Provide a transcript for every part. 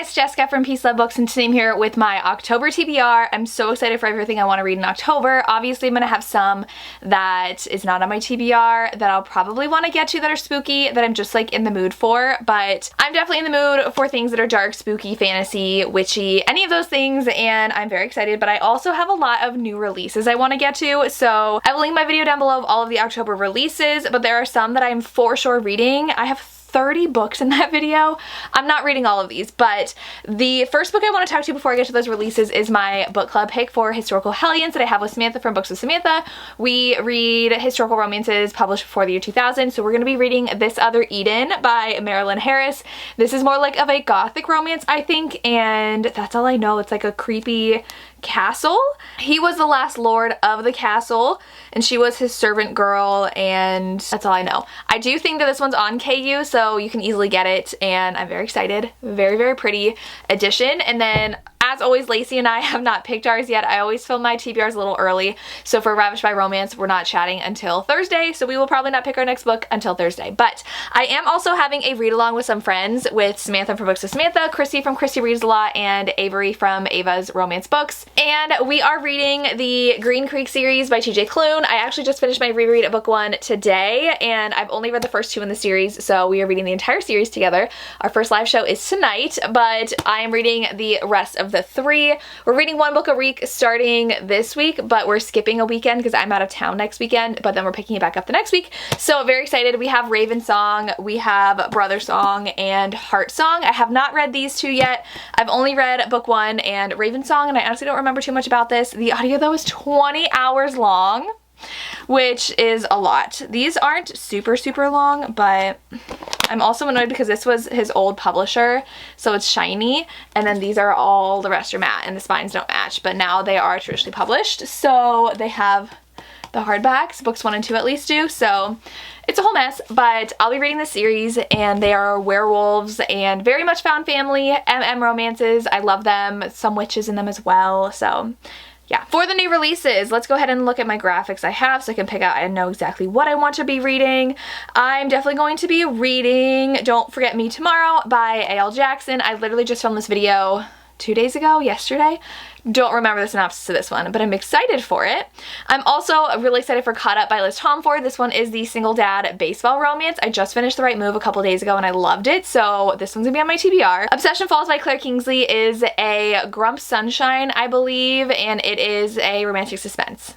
it's Jessica from Peace Love Books, and today I'm here with my October TBR. I'm so excited for everything I want to read in October. Obviously, I'm going to have some that is not on my TBR that I'll probably want to get to that are spooky, that I'm just like in the mood for, but I'm definitely in the mood for things that are dark, spooky, fantasy, witchy, any of those things, and I'm very excited. But I also have a lot of new releases I want to get to, so I will link my video down below of all of the October releases, but there are some that I'm for sure reading. I have 30 books in that video. I'm not reading all of these, but the first book I want to talk to before I get to those releases is my book club pick for historical hellions that I have with Samantha from Books with Samantha. We read historical romances published before the year 2000, so we're going to be reading This Other Eden by Marilyn Harris. This is more like of a gothic romance, I think, and that's all I know. It's like a creepy castle. He was the last lord of the castle and she was his servant girl, and that's all I know. I do think that this one's on KU, so you can easily get it, and I'm very excited. Very, very pretty edition. And then as always, Lacey and I have not picked ours yet. I always film my TBRs a little early, so for Ravished by Romance we're not chatting until Thursday, so we will probably not pick our next book until Thursday. But I am also having a read along with some friends, with Samantha from Books with Samantha, Chrissy from Chrissy Reads a Lot, and Avery from Ava's Romance Books. And we are reading the Green Creek series by TJ Klune. I actually just finished my reread at book 1 today, and I've only read the first 2 in the series, so we are reading the entire series together. Our first live show is tonight, but I am reading the rest of the 3. We're reading 1 book a week starting this week, but we're skipping a weekend because I'm out of town next weekend, but then we're picking it back up the next week. So very excited. We have Raven Song, we have Brother Song, and Heart Song. I have not read these 2 yet. I've only read book 1 and Raven Song, and I honestly don't remember too much about this. The audio though is 20 hours long, which is a lot. These aren't super long, but I'm also annoyed because this was his old publisher, so it's shiny, and then these are all, the rest are matte and the spines don't match, but now they are traditionally published, so they have the hardbacks, books 1 and 2 at least do, so it's a whole mess. But I'll be reading this series, and they are werewolves and very much found family romances. I love them. Some witches in them as well, so yeah. For the new releases, let's go ahead and look at my graphics I have so I can pick out and know exactly what I want to be reading. I'm definitely going to be reading Don't Forget Me Tomorrow by A.L. Jackson. I literally just filmed this video 2 days ago, yesterday. Don't remember the synopsis of this one, but I'm excited for it. I'm also really excited for Caught Up by Liz Tomford. This one is the single dad baseball romance. I just finished The Right Move a couple days ago and I loved it, so this one's gonna be on my TBR. Obsession Falls by Claire Kingsley is a Grump Sunshine, I believe, and it is a romantic suspense.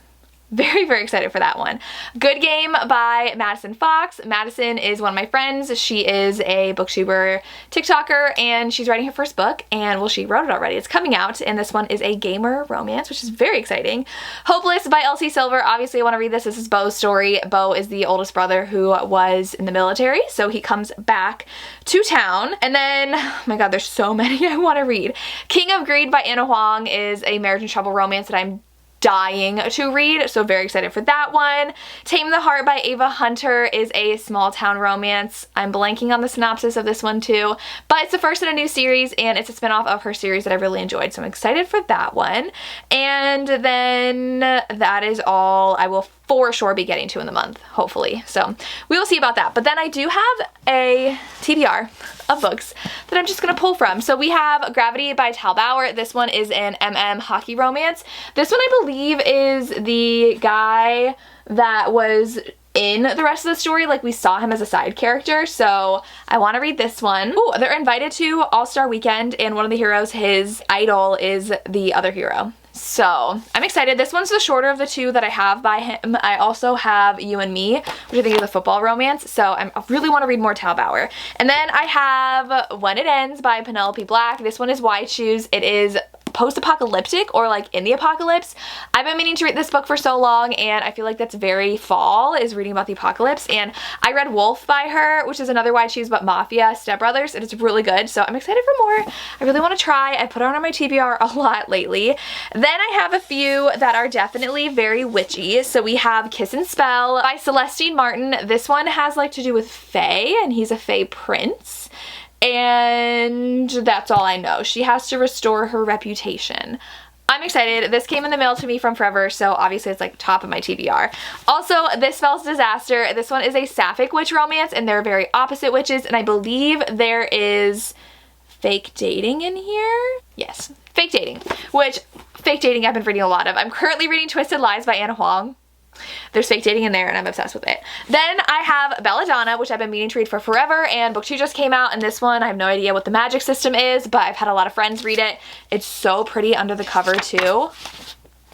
Very, very excited for that one. Good Game by Madison Fox. Madison is one of my friends. She is a booktuber, TikToker, and she's writing her first book, and well, she wrote it already. It's coming out, and this one is a gamer romance, which is very exciting. Hopeless by Elsie Silver. Obviously, I want to read this. This is Beau's story. Beau is the oldest brother who was in the military, so he comes back to town. And then, oh my god, there's so many I want to read. King of Greed by Anna Huang is a marriage and trouble romance that I'm dying to read, so very excited for that one. Tame the Heart by Ava Hunter is a small town romance. I'm blanking on the synopsis of this one too, but it's the first in a new series, and it's a spinoff of her series that I really enjoyed, so I'm excited for that one. And then that is all I will for sure be getting to in the month, hopefully. So we will see about that. But then I do have a TBR of books that I'm just gonna pull from. So we have Gravity by Tal Bauer. This one is an hockey romance. This one I believe is the guy that was in the rest of the story, like we saw him as a side character, so I want to read this one. Ooh, they're invited to All-Star Weekend, and one of the heroes, his idol, is the other hero. So I'm excited. This one's the shorter of the 2 that I have by him. I also have You and Me, which I think is a football romance, so I really want to read more Tal Bauer. And then I have When It Ends by Penelope Black. This one is Why Choose. It is post-apocalyptic, or like in the apocalypse. I've been meaning to read this book for so long, and I feel like that's very fall, is reading about the apocalypse. And I read Wolf by her, which is another Why Choose but Mafia stepbrothers, and it's really good, so I'm excited for more. I really want to try. I put her on my TBR a lot lately. Then I have a few that are definitely very witchy. So we have Kiss and Spell by Celestine Martin. This one has like to do with fae, and he's a fae prince. And that's all I know. She has to restore her reputation. I'm excited. This came in the mail to me from Forever, so obviously it's like top of my TBR. Also, This Spells Disaster. This one is a sapphic witch romance, and they're very opposite witches, and I believe there is fake dating in here. Yes, fake dating, which fake dating I've been reading a lot of. I'm currently reading Twisted Lies by Anna Huang. There's fake dating in there and I'm obsessed with it. Then I have Belladonna, which I've been meaning to read for forever, and book 2 just came out, and this one I have no idea what the magic system is, but I've had a lot of friends read it. It's so pretty under the cover too.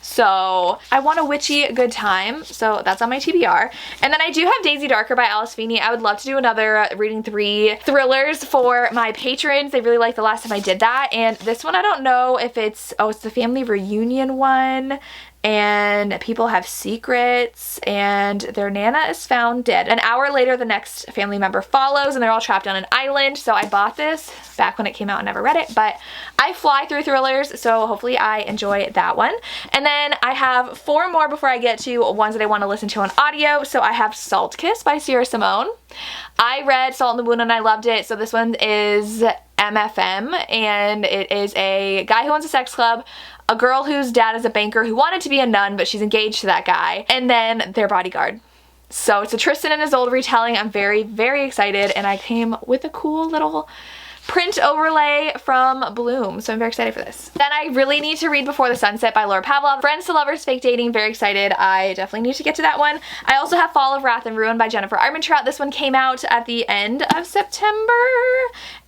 So I want a witchy good time, so that's on my TBR. And then I do have Daisy Darker by Alice Feeney. I would love to do another reading 3 thrillers for my patrons. They really liked the last time I did that, and this one I don't know if it's, oh, it's the family reunion one, and people have secrets, and their Nana is found dead. An hour later, the next family member follows, and they're all trapped on an island. So I bought this back when it came out and never read it, but I fly through thrillers, so hopefully I enjoy that one. And then I have 4 more before I get to ones that I want to listen to on audio. So I have Salt Kiss by Sierra Simone. I read Salt in the Wound and I loved it, so this one is MFM, and it is a guy who owns a sex club, a girl whose dad is a banker who wanted to be a nun, but she's engaged to that guy, and then their bodyguard. So it's a Tristan and Isolde retelling. I'm very, very excited, and I came with a cool little print overlay from Bloom, so I'm very excited for this. Then I really need to read Before the Sunset by Laura Pavlov. Friends to Lovers, Fake Dating, very excited. I definitely need to get to that one. I also have Fall of Wrath and Ruin by Jennifer Armentrout. This one came out at the end of September,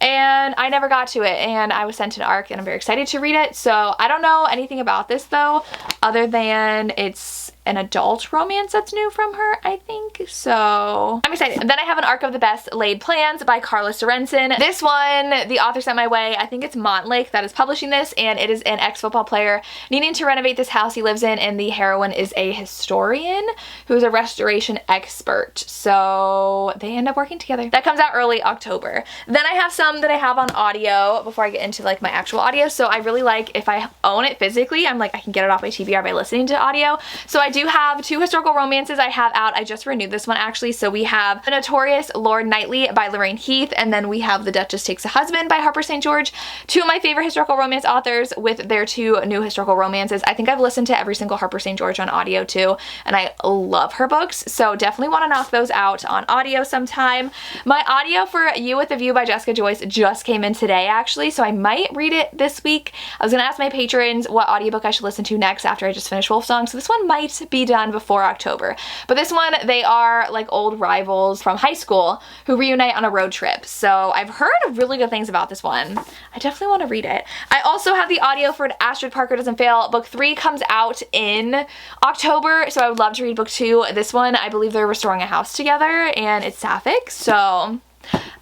and I never got to it, and I was sent an ARC, and I'm very excited to read it. So I don't know anything about this though, other than it's an adult romance that's new from her, I think. So I'm excited. And then I have an ARC of the Best Laid Plans by Carla Sorensen. This one, the author sent my way. I think it's Montlake that is publishing this, and it is an ex-football player needing to renovate this house he lives in, and the heroine is a historian who's a restoration expert. So they end up working together. That comes out early October. Then I have some that I have on audio before I get into like my actual audio. So I really like, if I own it physically, I'm like, I can get it off my TBR by listening to audio. So I do have 2 historical romances I have out. I just renewed this one actually. So we have The Notorious Lord Knightley by Lorraine Heath, and then we have The Duchess Takes a Husband by Harper St. George. 2 of my favorite historical romance authors with their 2 new historical romances. I think I've listened to every single Harper St. George on audio too, and I love her books, so definitely want to knock those out on audio sometime. My audio for You with a View by Jessica Joyce just came in today actually, so I might read it this week. I was gonna ask my patrons what audiobook I should listen to next after I just finished Wolfsong, so this one might be done before October. But this one, they are like old rivals from high school who reunite on a road trip, so I've heard really good things about this one. I definitely want to read it. I also have the audio for Astrid Parker Doesn't Fail. Book 3 comes out in October, so I would love to read book 2. This one, I believe they're restoring a house together, and it's sapphic, so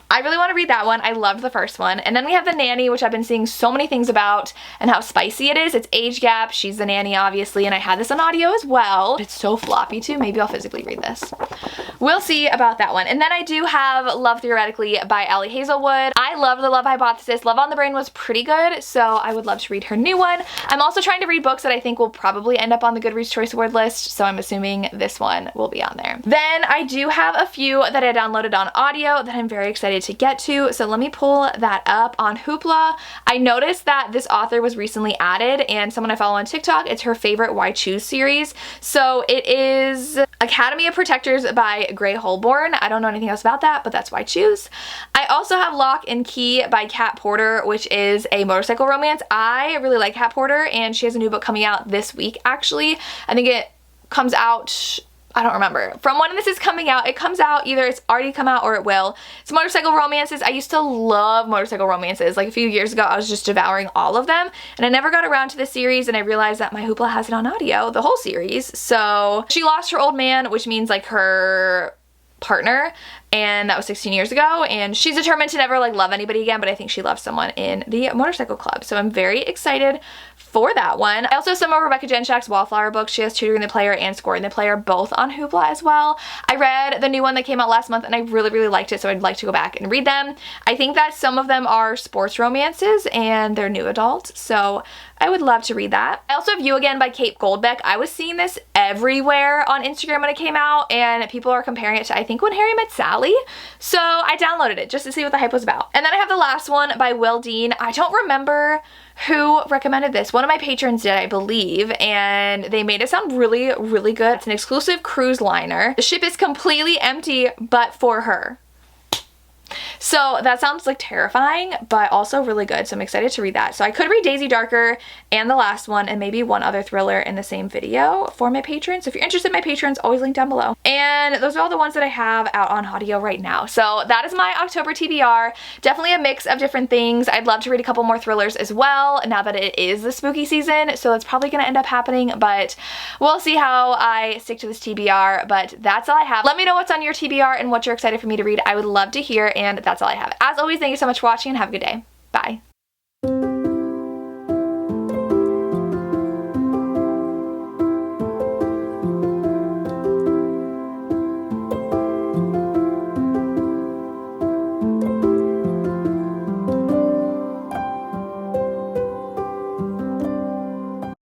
I really want to read that one. I loved the first one. And then we have The Nanny, which I've been seeing so many things about and how spicy it is. It's age gap. She's the nanny, obviously, and I had this on audio as well. It's so floppy too. Maybe I'll physically read this. We'll see about that one. And then I do have Love Theoretically by Allie Hazelwood. I love The Love Hypothesis. Love on the Brain was pretty good, so I would love to read her new one. I'm also trying to read books that I think will probably end up on the Goodreads Choice Award list, so I'm assuming this one will be on there. Then I do have a few that I downloaded on audio that I'm very excited to get to, so let me pull that up on Hoopla. I noticed that this author was recently added, and someone I follow on TikTok, it's her favorite Why Choose series. So it is Academy of Protectors by Gray Holborn. I don't know anything else about that, but that's Why Choose. I also have Lock and Key by Kat Porter, which is a motorcycle romance. I really like Kat Porter, and she has a new book coming out this week actually. I think it comes out, I don't remember. From when this is coming out, it comes out, either it's already come out or it will. It's motorcycle romances. I used to love motorcycle romances. Like a few years ago, I was just devouring all of them, and I never got around to the series, and I realized that my Hoopla has it on audio, the whole series. So she lost her old man, which means like her partner, and that was 16 years ago, and she's determined to never like love anybody again, but I think she loves someone in the motorcycle club. So I'm very excited for that one. I also have some of Rebecca Jenshak's Wallflower books. She has Tutoring the Player and Scoring the Player both on Hoopla as well. I read the new one that came out last month, and I really, really liked it, so I'd like to go back and read them. I think that some of them are sports romances, and they're new adult, so I would love to read that. I also have You Again by Kate Goldbeck. I was seeing this everywhere on Instagram when it came out, and people are comparing it to, I think, When Harry Met Sally. So I downloaded it just to see what the hype was about. And then I have the last one by Will Dean. I don't remember who recommended this. One of my patrons did, I believe, and they made it sound really, really good. It's an exclusive cruise liner. The ship is completely empty but for her. So that sounds like terrifying, but also really good. So I'm excited to read that. So I could read Daisy Darker and the last one and maybe one other thriller in the same video for my patrons. So if you're interested in my patrons, always link down below. And those are all the ones that I have out on audio right now. So that is my October TBR. Definitely a mix of different things. I'd love to read a couple more thrillers as well now that it is the spooky season. So that's probably going to end up happening, but we'll see how I stick to this TBR. But that's all I have. Let me know what's on your TBR and what you're excited for me to read. I would love to hear, and that's all I have. As always, thank you so much for watching and have a good day. Bye.